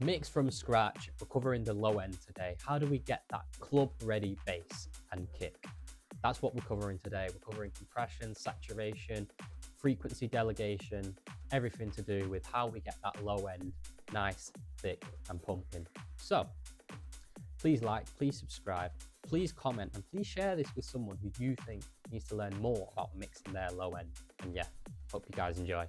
Mix from scratch, we're covering the low end today. How do we get that club ready bass and kick? That's what we're covering today. We're covering compression, saturation, frequency delegation, everything to do with how we get that low end nice, thick and pumping. So please like, please subscribe, please comment, and please share this with someone who you think needs to learn more about mixing their low end. And yeah, hope you guys enjoy.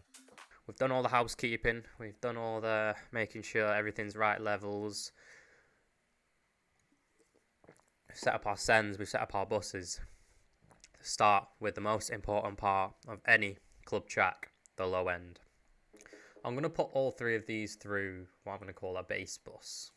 We've done all the housekeeping. We've done all the making sure everything's right levels. We've set up our sends. We've set up our buses. Start with the most important part of any club track, the low end. I'm going to put all three of these through what I'm going to call a bass bus.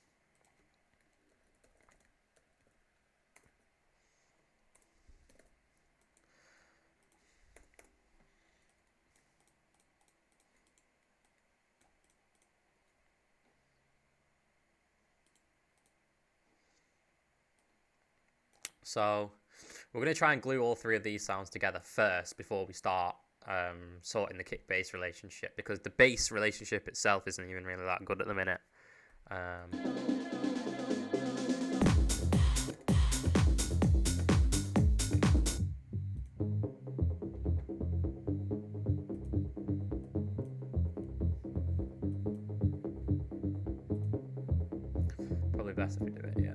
So we're going to try and glue all three of these sounds together first before we start sorting the kick bass relationship, because the bass relationship itself isn't even really that good at the minute. Probably best if we do it, yeah.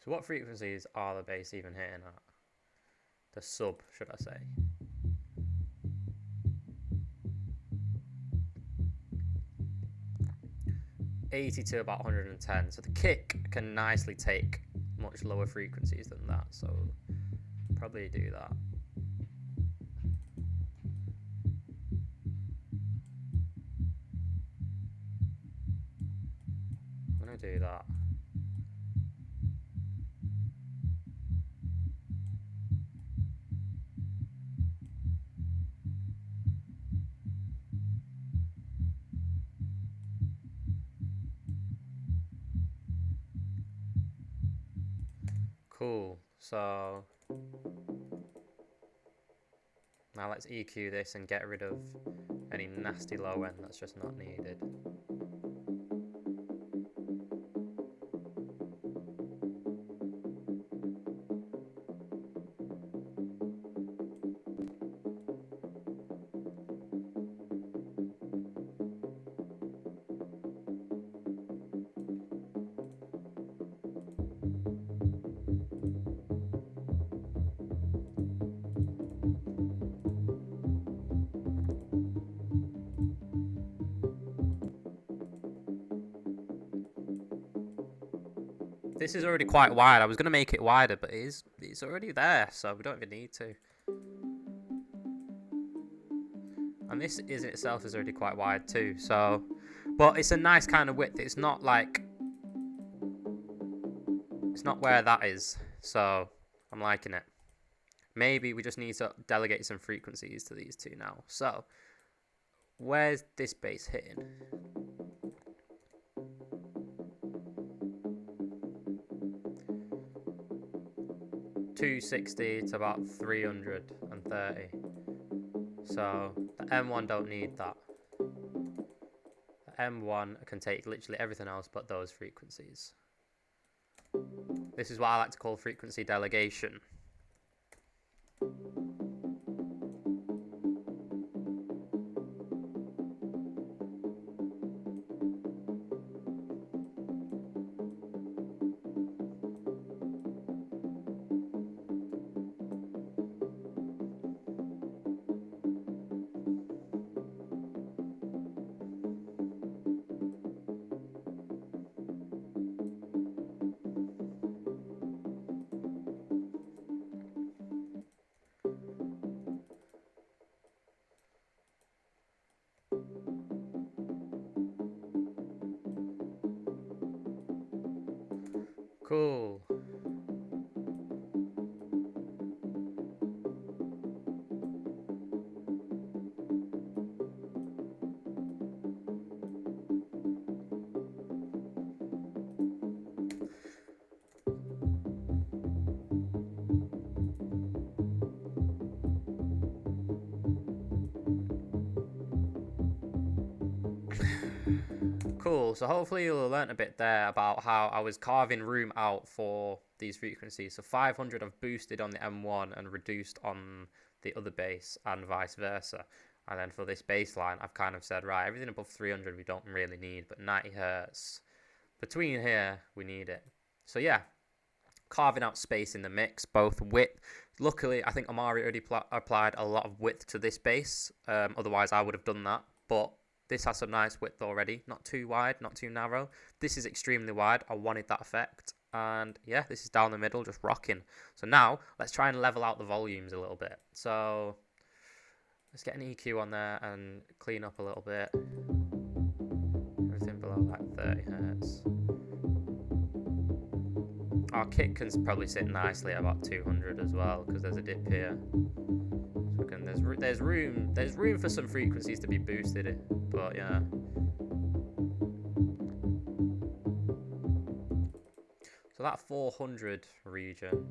So what frequencies are the bass even hitting at? The sub, should I say. $80 to about 110. So the kick can nicely take much lower frequencies than that. So probably do that. I'm going to do that. Cool. So now let's EQ this and get rid of any nasty low end that's just not needed. This is already quite wide. I was going to make it wider, but it's already there, so we don't even need to. And this in itself is already quite wide too, so... But it's a nice kind of width. It's not like... It's not where that is, so I'm liking it. Maybe we just need to delegate some frequencies to these two now. So, where's this bass hitting? $260 to about 330. So the M1 don't need that. The M1 can take literally everything else but those frequencies. This is what I like to call frequency delegation. Cool. Cool. So hopefully you'll have learnt a bit there about how I was carving room out for these frequencies. So 500 I've boosted on the M1 and reduced on the other bass and vice versa. And then for this baseline, I've kind of said, right, everything above 300 we don't really need, but 90 hertz between here, we need it. So yeah, carving out space in the mix, both width. Luckily, I think Amari already applied a lot of width to this bass. Otherwise, I would have done that. But this has some nice width already. Not too wide, not too narrow. This is extremely wide. I wanted that effect. And yeah, this is down the middle, just rocking. So now, let's try and level out the volumes a little bit. So let's get an EQ on there and clean up a little bit. Everything below like 30 hertz. Our kick can probably sit nicely at about 200 as well, because there's a dip here. So we can, there's room for some frequencies to be boosted, but yeah. So that 400 region.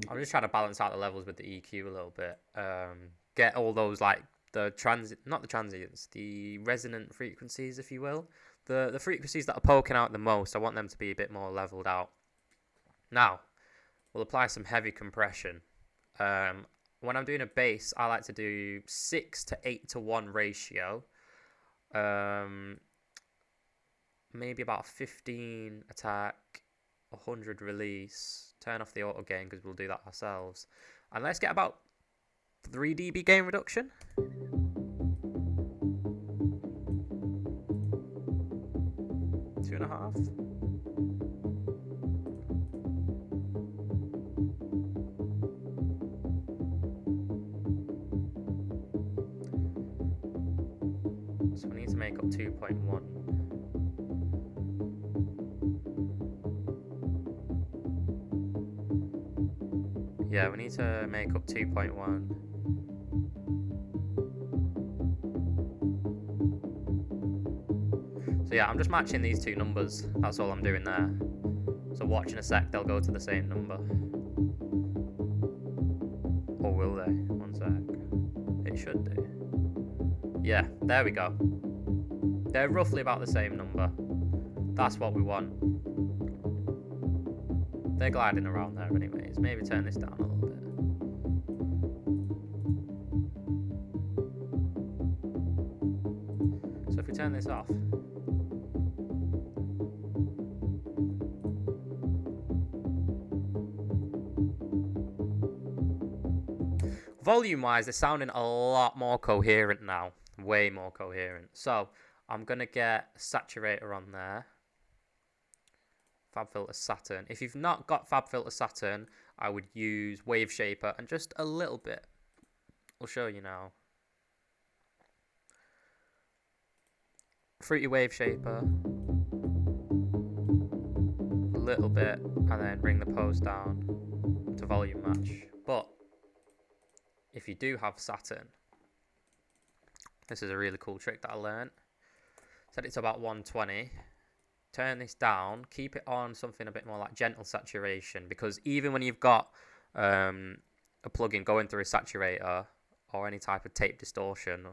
I'm just trying to balance out the levels with the EQ a little bit. Get all those, like, the resonant frequencies, if you will. The frequencies that are poking out the most, I want them to be a bit more leveled out. Now, we'll apply some heavy compression. When I'm doing a bass, I like to do 6 to 8 to 1 ratio. Maybe about 15 attack, 100 release. Turn off the auto gain because we'll do that ourselves. And let's get about 3 dB gain reduction. Two and a half. So we need to make up 2.1. Yeah, we need to make up 2.1. So yeah, I'm just matching these two numbers. That's all I'm doing there. So watch in a sec, they'll go to the same number. Or will they? One sec. It should do. Yeah, there we go. They're roughly about the same number. That's what we want. They're gliding around there anyways. Maybe turn this down a little bit. So if we turn this off. Volume-wise, they're sounding a lot more coherent now. Way more coherent. So I'm going to get a saturator on there. FabFilter Saturn. If you've not got FabFilter Saturn, I would use Wave Shaper and just a little bit. I'll show you now. Fruity Wave Shaper. A little bit. And then bring the pose down to volume match. But if you do have Saturn, this is a really cool trick that I learned. Set it to about 120. Turn this down, keep it on something a bit more like gentle saturation, because even when you've got a plugin going through a saturator or any type of tape distortion,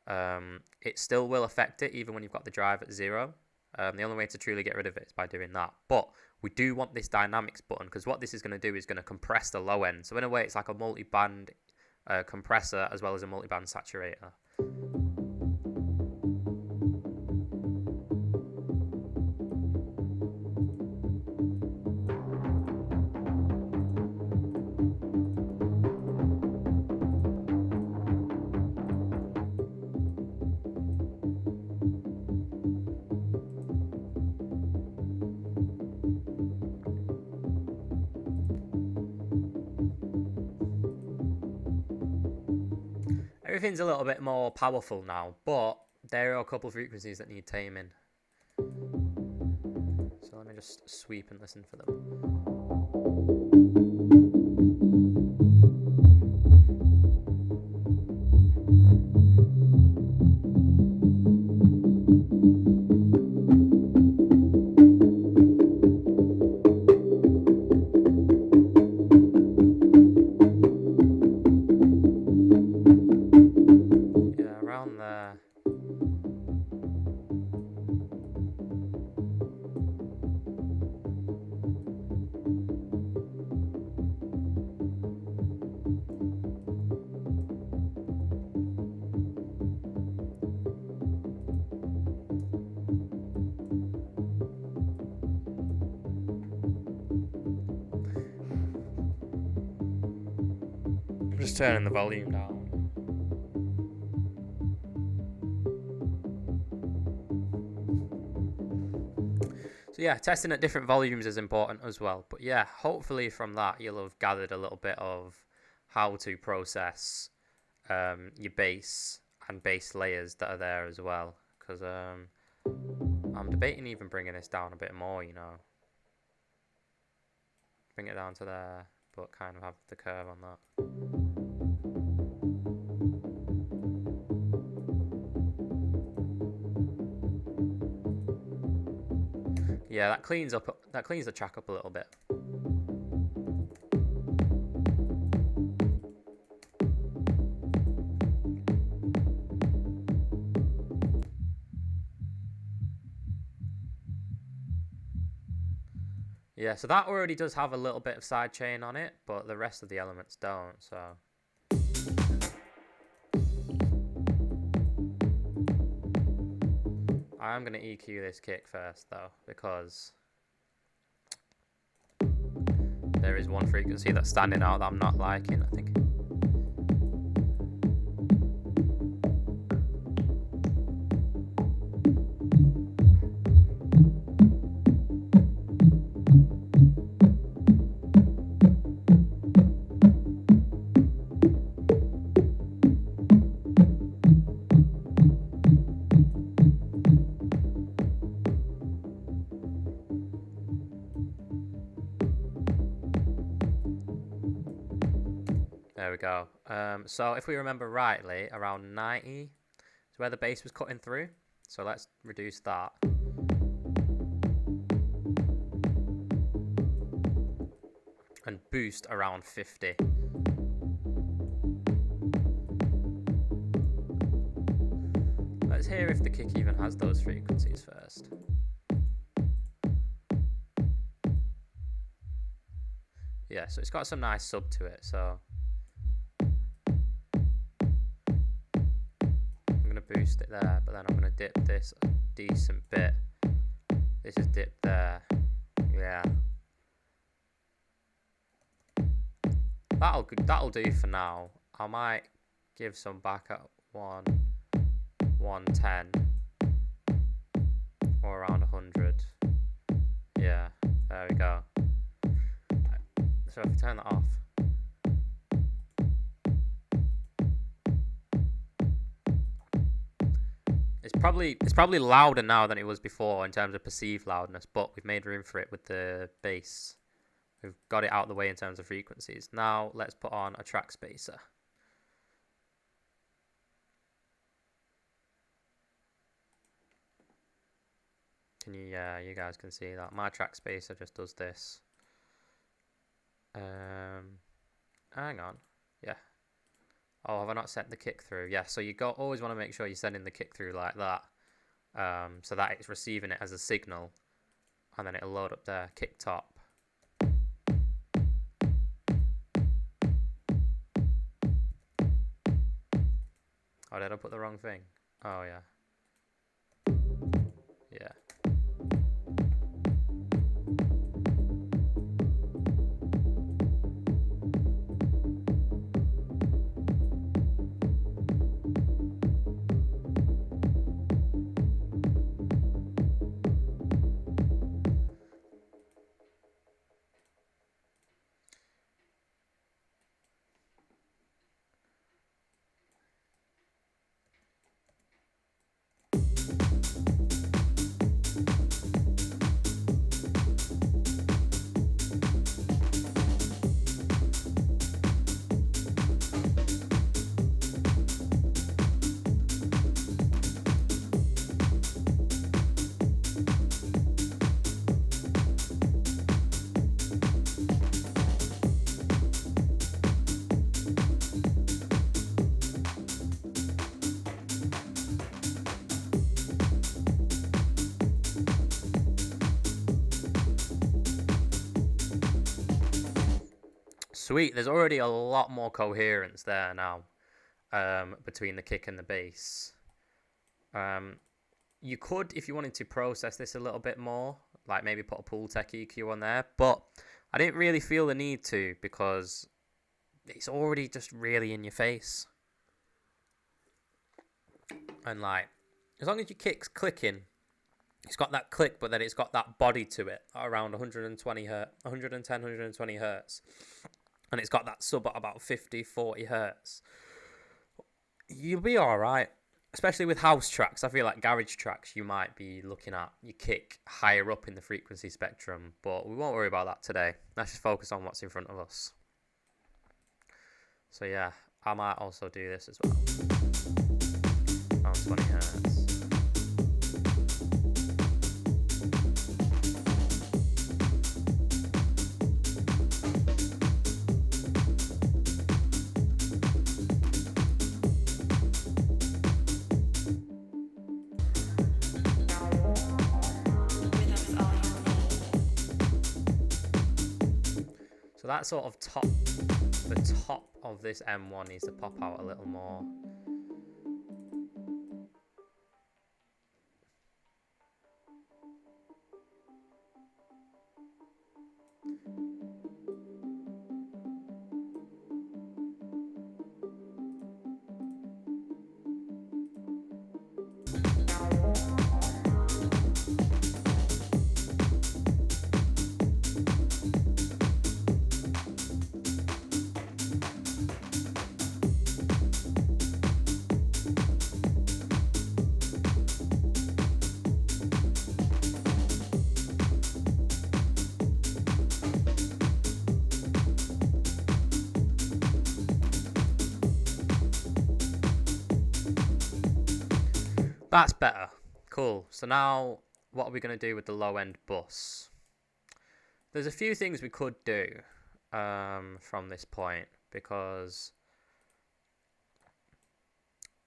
it still will affect it even when you've got the drive at 0. The only way to truly get rid of it is by doing that. But we do want this dynamics button, because what this is going to do is going to compress the low end. So in a way, it's like a multi-band compressor as well as a multi-band saturator. Everything's a little bit more powerful now, but there are a couple of frequencies that need taming. So let me just sweep and listen for them. Just turning the volume down. So yeah, testing at different volumes is important as well. But yeah, hopefully from that you'll have gathered a little bit of how to process your bass and bass layers that are there as well. Because I'm debating even bringing this down a bit more, you know. Bring it down to there, but kind of have the curve on that. Yeah, that cleans the track up a little bit. Yeah, so that already does have a little bit of sidechain on it, but the rest of the elements don't, so. I am going to EQ this kick first though, because there is one frequency that's standing out that I'm not liking, I think. There we go. So if we remember rightly, around 90 is where the bass was cutting through. So let's reduce that. And boost around 50. Let's hear if the kick even has those frequencies first. Yeah, so it's got some nice sub to it, so I'm going to boost it there, but then I'm going to dip this a decent bit. This is dipped there. Yeah. That'll do for now. I might give some back at 110 or around 100. Yeah, there we go. So if we turn that off, it's probably louder now than it was before in terms of perceived loudness, but we've made room for it with the bass. We've got it out of the way in terms of frequencies. Now let's put on a track spacer. Yeah, you guys can see that. My track spacer just does this. Hang on. Yeah. Oh, have I not sent the kick through? Yeah, so you always want to make sure you're sending the kick through like that. So that it's receiving it as a signal. And then it'll load up there, kick top. Oh, did I put the wrong thing? Oh, yeah. Yeah. Sweet, there's already a lot more coherence there now between the kick and the bass. You could, if you wanted to process this a little bit more, like maybe put a Pool Tech EQ on there, but I didn't really feel the need to because it's already just really in your face. And like, as long as your kick's clicking, it's got that click, but then it's got that body to it around 120 hertz, 110, 120 hertz. And it's got that sub at about 50, 40 hertz. You'll be all right. Especially with house tracks. I feel like garage tracks, you might be looking at your kick higher up in the frequency spectrum. But we won't worry about that today. Let's just focus on what's in front of us. So yeah, I might also do this as well. Around 20 hertz. So that sort of the top of this M1 needs to pop out a little more. That's better. Cool. So now what are we going to do with the low end bus? There's a few things we could do from this point, because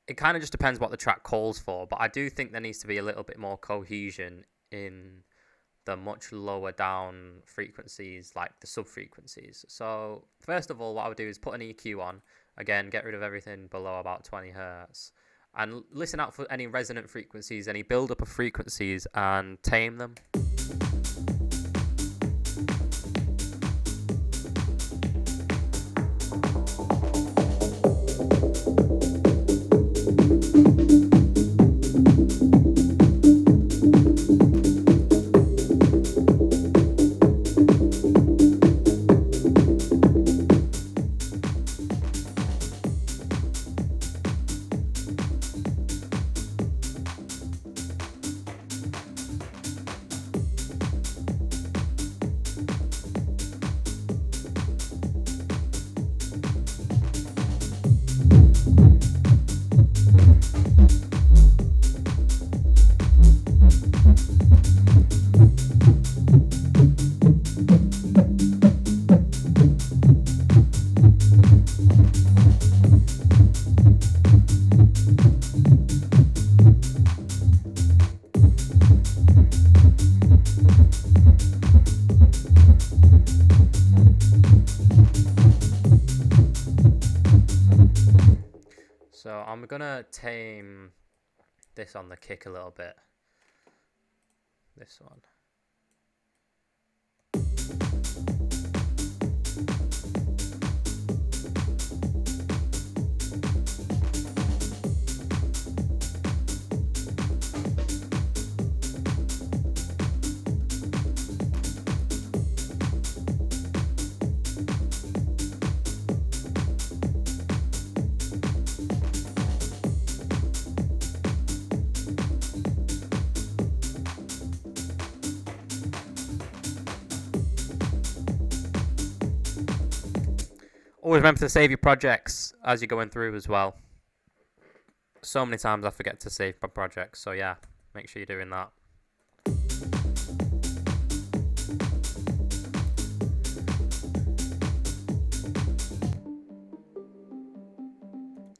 it kind of just depends what the track calls for. But I do think there needs to be a little bit more cohesion in the much lower down frequencies, like the sub frequencies. So first of all, what I would do is put an EQ on. Again, get rid of everything below about 20 hertz. And listen out for any resonant frequencies, any build-up of frequencies, and tame them. So I'm going to tame this on the kick a little bit. This one. Always remember to save your projects as you're going through as well. So many times I forget to save my projects, so yeah, make sure you're doing that.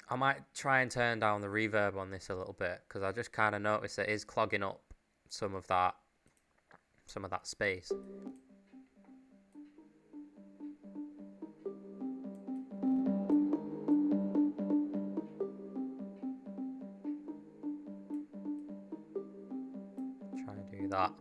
I might try and turn down the reverb on this a little bit, because I just kind of noticed it is clogging up some of that space. Try and do that.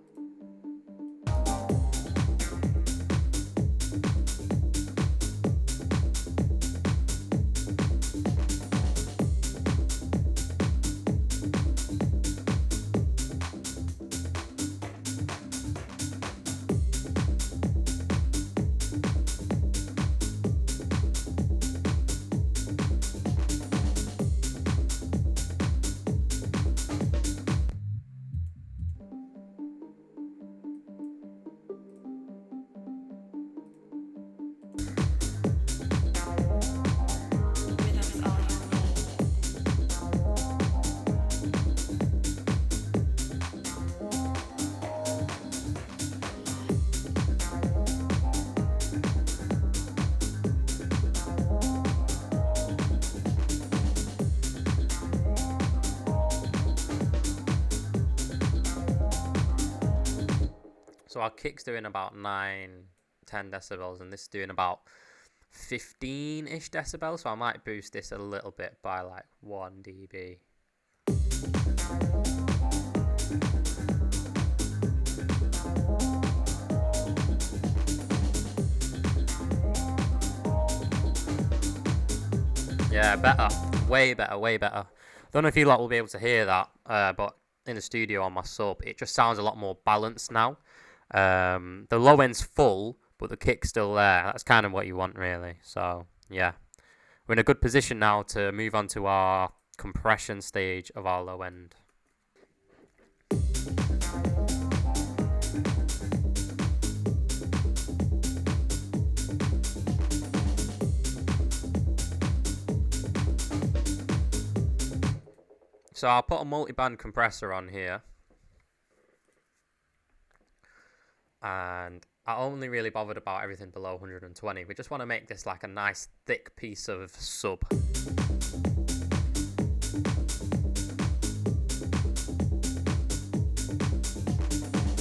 So our kick's doing about 9, 10 decibels, and this is doing about 15-ish decibels. So I might boost this a little bit by like 1 dB. Yeah, better. Way better, way better. Don't know if you lot will be able to hear that, but in the studio on my sub, it just sounds a lot more balanced now. The low end's full, but the kick's still there. That's kind of what you want, really. So, yeah. We're in a good position now to move on to our compression stage of our low end. So I'll put a multi-band compressor on here. And I only really bothered about everything below 120. We just want to make this like a nice thick piece of sub.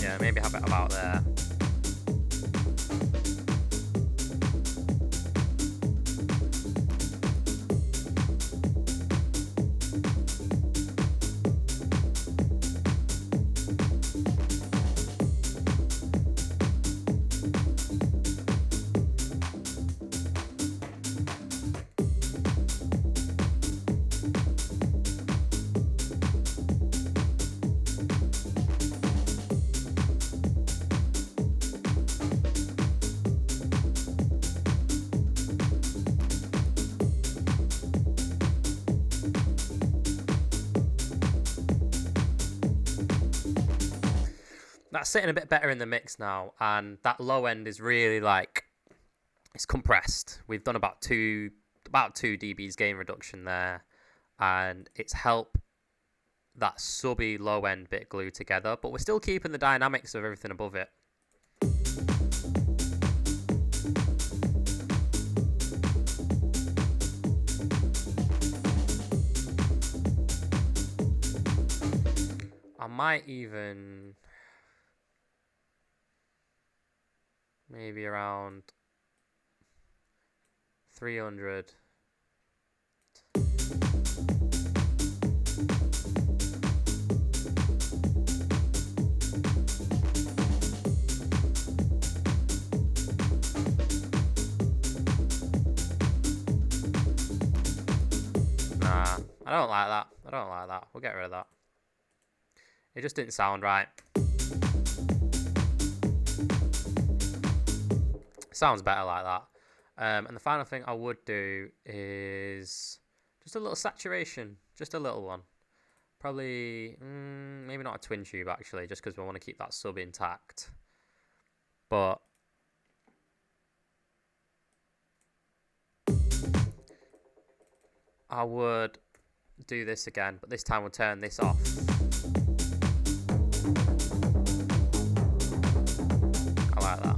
Yeah, maybe have it about there. That's sitting a bit better in the mix now, and that low end is really like, it's compressed. We've done about 2 dBs gain reduction there, and it's helped that subby low end bit glue together, but we're still keeping the dynamics of everything above it. I might even maybe around 300. Nah, I don't like that. I don't like that. We'll get rid of that. It just didn't sound right. Sounds better like that. And the final thing I would do is just a little saturation, just a little one. Probably, maybe not a twin tube actually, just because we want to keep that sub intact. But I would do this again, but this time we'll turn this off. I like that.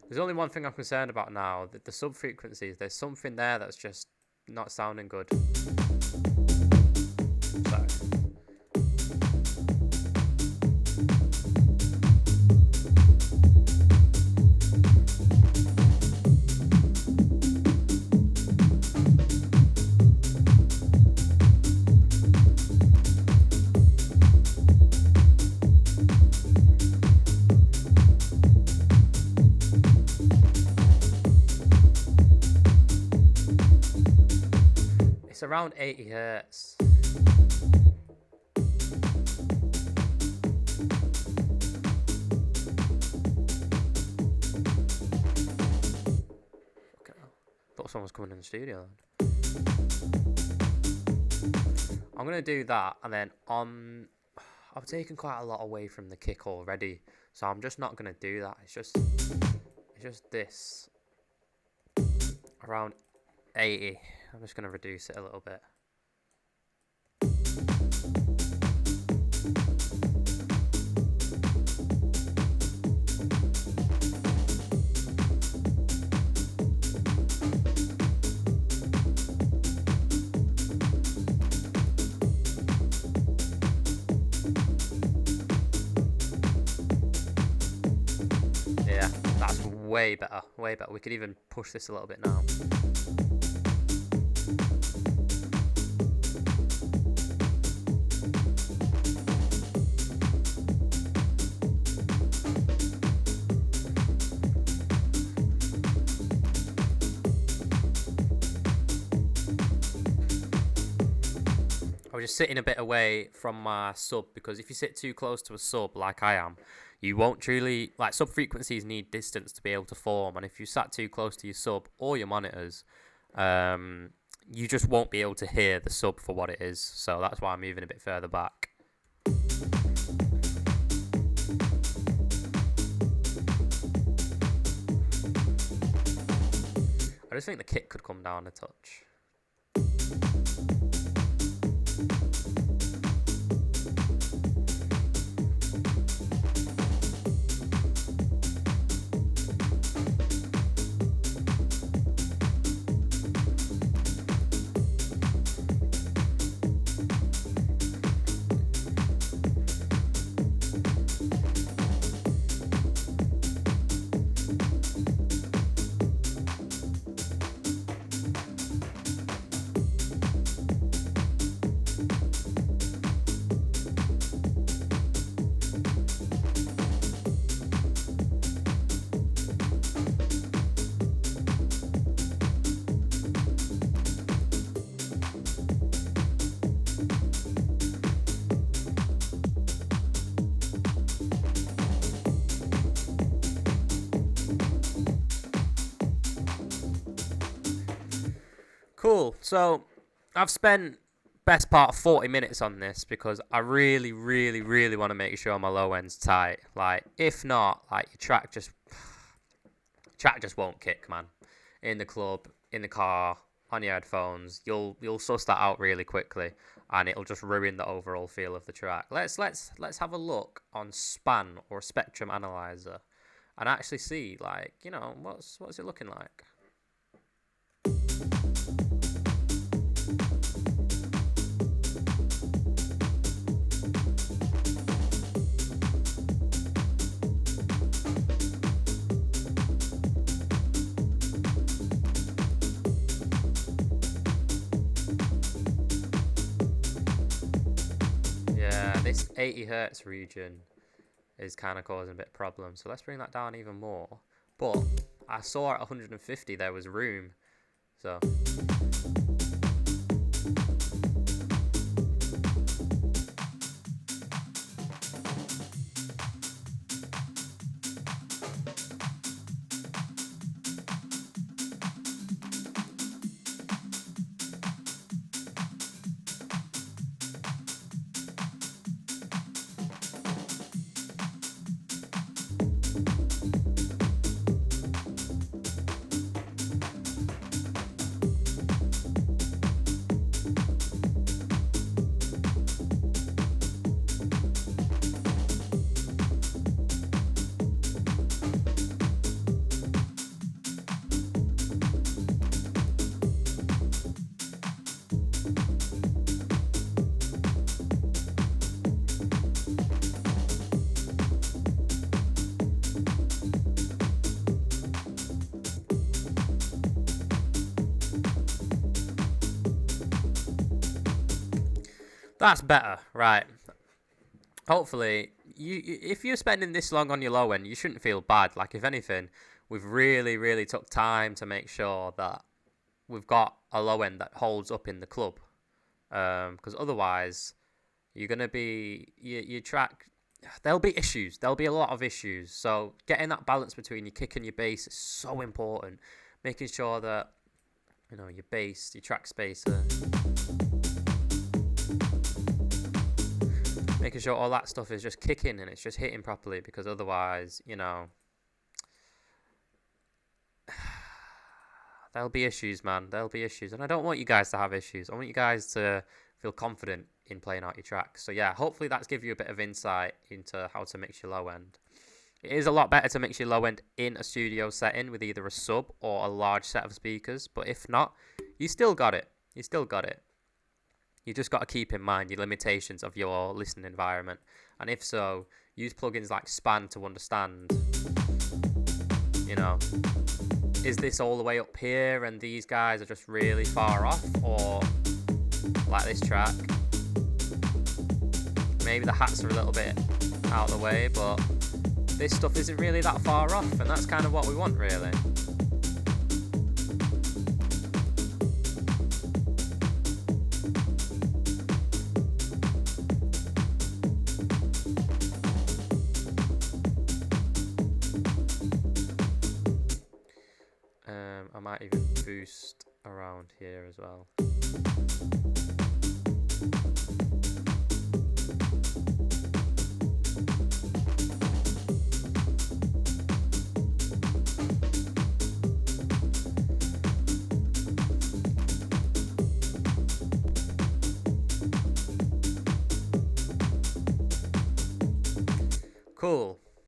There's only one thing I'm concerned about now, that the sub frequencies, there's something there that's just not sounding good. So. It's around 80 hertz. someone's coming in the studio. I'm going to do that, and then I've taken quite a lot away from the kick already, so I'm just not going to do that. It's just this around 80. I'm just going to reduce it a little bit. Way better, way better. We could even push this a little bit now. I was just sitting a bit away from my sub, because if you sit too close to a sub like I am, you won't truly, like, sub frequencies need distance to be able to form, and if you sat too close to your sub or your monitors, you just won't be able to hear the sub for what it is. So that's why I'm moving a bit further back. I just think the kick could come down a touch. Cool. So I've spent best part of 40 minutes on this because I really, really, really want to make sure my low end's tight. Like, if not, like, your track just won't kick, man. In the club, in the car, on your headphones, you'll suss that out really quickly, and it'll just ruin the overall feel of the track. Let's have a look on Span or Spectrum Analyzer and actually see, like, you know, what's it looking like. This 80 hertz region is kind of causing a bit of problem, so let's bring that down even more. But I saw at 150 there was room, so that's better, right? Hopefully, if you're spending this long on your low end, you shouldn't feel bad. Like, if anything, we've really, really took time to make sure that we've got a low end that holds up in the club. Because otherwise, you're going to be, your track, there'll be issues. There'll be a lot of issues. So getting that balance between your kick and your bass is so important. Making sure that you know, your bass, your track spacer. Making sure all that stuff is just kicking and it's just hitting properly, because otherwise, you know, there'll be issues, man. There'll be issues. And I don't want you guys to have issues. I want you guys to feel confident in playing out your tracks. So yeah, hopefully that's give you a bit of insight into how to mix your low end. It is a lot better to mix your low end in a studio setting with either a sub or a large set of speakers. But if not, you still got it. You still got it. You just got to keep in mind your limitations of your listening environment. And if so, use plugins like Span to understand, you know, is this all the way up here and these guys are just really far off? Or like this track, maybe the hats are a little bit out of the way, but this stuff isn't really that far off, and that's kind of what we want, really. I might even boost around here as well. Cool.